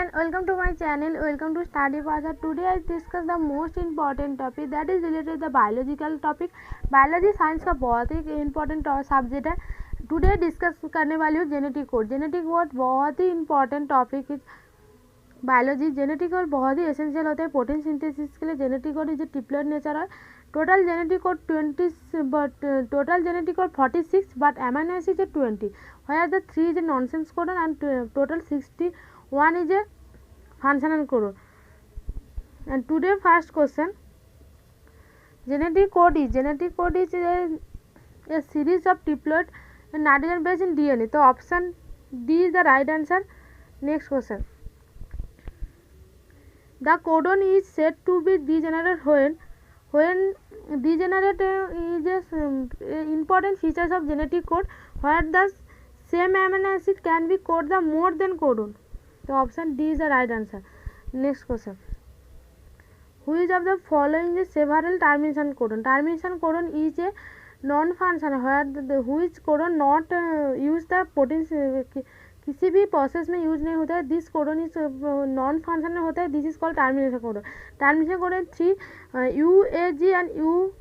friend, welcome to my channel. Welcome to Study Paza. Today I discuss the most important topic that is related to the biological topic. Biology science का बहुत ही important subject है. Today discuss करने वाली हूँ genetic code. Genetic code बहुत ही important topic. Biology genetic code बहुत ही एसेंशियल होता है प्रोटीन सिंथेसिस के लिए. Genetic code is a triplet nature है. Total genetic code 20 but total genetic code 46 but amino acid is 20 where the 3 is a nonsense codon and total 61 is a functional codon. And today first question, genetic code is a series of triplet and nitrogen base in DNA. So option D is the right answer. Next question, the codon is said to be degenerate when degenerate is a important features of genetic code where the same amino acid can be code the more than codon. So option D is the right answer. Next question, which of the following is several termination codon? Termination codon is a non-functional where which codon not use the protein किसी भी process में use नहीं होता है. This codon इज non functional होता है. This is called termination codon. Termination codon 3 U A G and U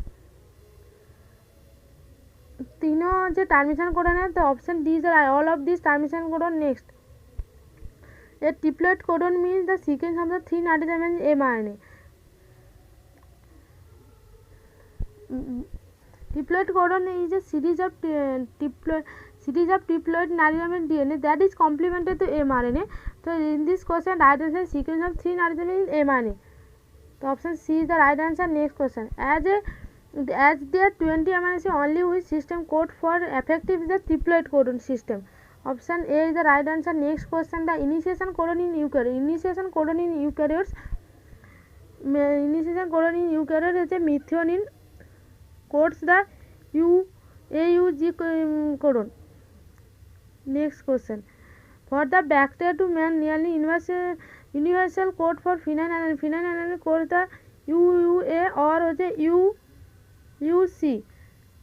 तीनों जो टर्मिनेशन कोडन है. तो option D is all of this termination codon. Next, a triplet codon means the sequence of the 3 nitrogen mRNA. Triplet codon is a series of triplet nitrogen DNA that is complemented to mRNA. So in this question, right answer sequence of 3 nitrogen is mRNA. So option C is the right answer. Next question, as there 20 amino acid only which system code for effective is the triplet codon system. Option A is the right answer. Next question, the initiation codon in eukaryote. Initiation codon in eukaryotes is a methionine codes the AUG codon. Next question, for the bacteria to man nearly universal code for phenylalanine. Phenylalanine code the UUA or UC.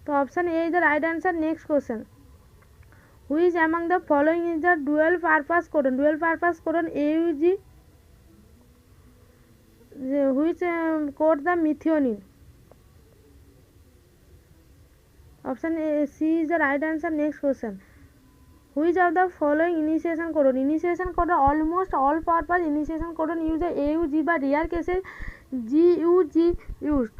So option A is the right answer. Next question, which among the following is the dual purpose codon? Dual purpose codon AUG which code the methionine. Option A, C is the right answer. Next question, which of the following initiation codon? Initiation codon almost all purpose initiation codon use the AUG but rare cases GUG used.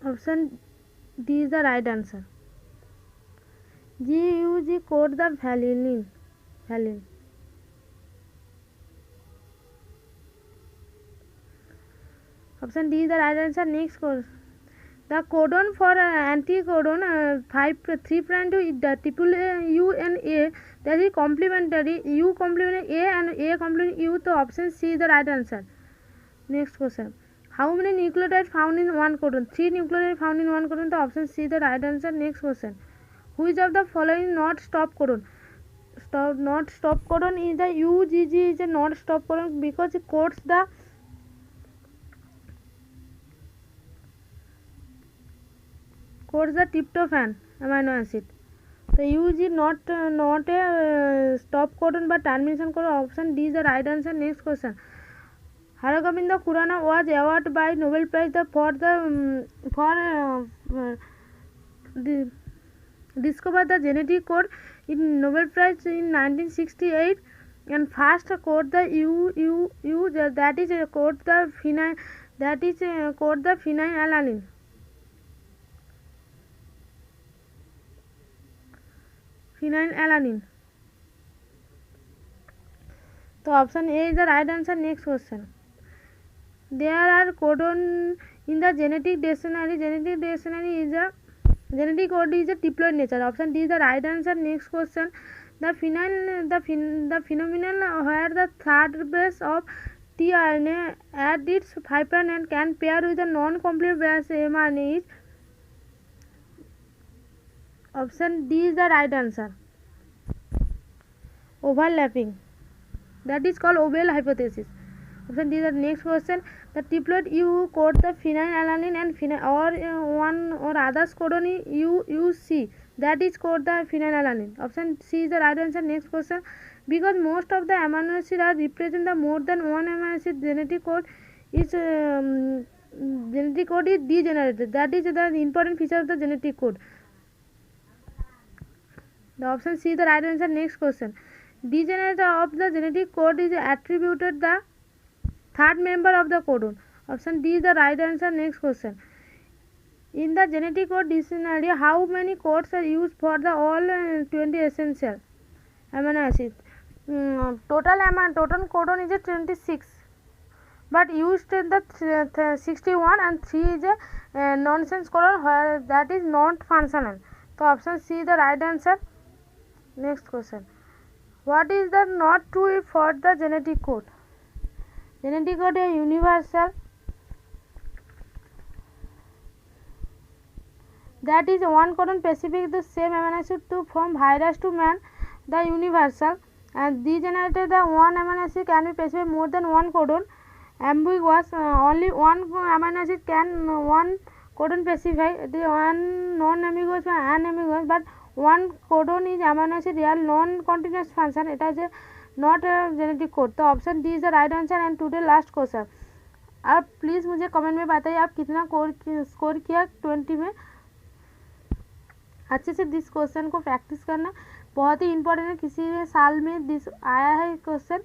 Option D is the right answer. GUG code the valine. Option D is the right answer. Next question, the codon for anticodon 3' to the triple U and A that is complementary. U complement A and A complement U. So option C is the right answer. Next question, how many nucleotides found in one codon? 3 nucleotides found in one codon. So option C is the right answer. Next question, which of the following not stop codon? Not stop codon is the UGG is a not stop codon because it codes the tryptophan amino acid. So UG is not a stop codon but termination codon. Option D is the right answer. Next question, Haragobind Khurana was awarded by Nobel Prize for discover the genetic code in Nobel Prize in 1968 and first code the U that is code the phenylalanine. So option A is the right answer. Next question, there are codon in the genetic dictionary. Genetic dictionary is a genetic code is a triplet nature. Option D is the right answer. Next question, the phenomenon where the third base of tRNA at its 5' and can pair with a non-complete base mRNA is. Option D is the right answer. Overlapping, that is called Abel hypothesis. Option D is the next question, The triplet U code the phenylalanine and one or others codon UC, that is code the phenylalanine. Option C is the right answer. Next question. Because most of the amino acids are represent the more than one amino acid, genetic code is degenerated. That is the important feature of the genetic code. The option C is the right answer. Next question. Degeneration of the genetic code is attributed the third member of the codon. Option D is the right answer. Next question. In the genetic code dictionary, how many codes are used for the all 20 essential amino acids? Total codon is a 26, but used in the 61, and 3 is a nonsense codon where that is not functional. So option C is the right answer. Next question. What is the not true for the genetic code? Genetic code is universal. That is one codon specific the same amino acid from virus to man, the universal. And degenerated the one amino acid can be specified more than one codon. Ambiguous, only one amino acid can one codon specify. The one non-ambiguous and unambiguous, but one codon is amino acid real non-continuous function. It is not a genetic code. तो option D is the right answer. And today last question. आप please मुझे comment में बताइए आप कितना score किया 20 में. अच्छे से दिस क्वेश्चन को प्रैक्टिस करना बहुत ही इंपॉर्टेंट है. किसी साल में दिस आया है क्वेश्चन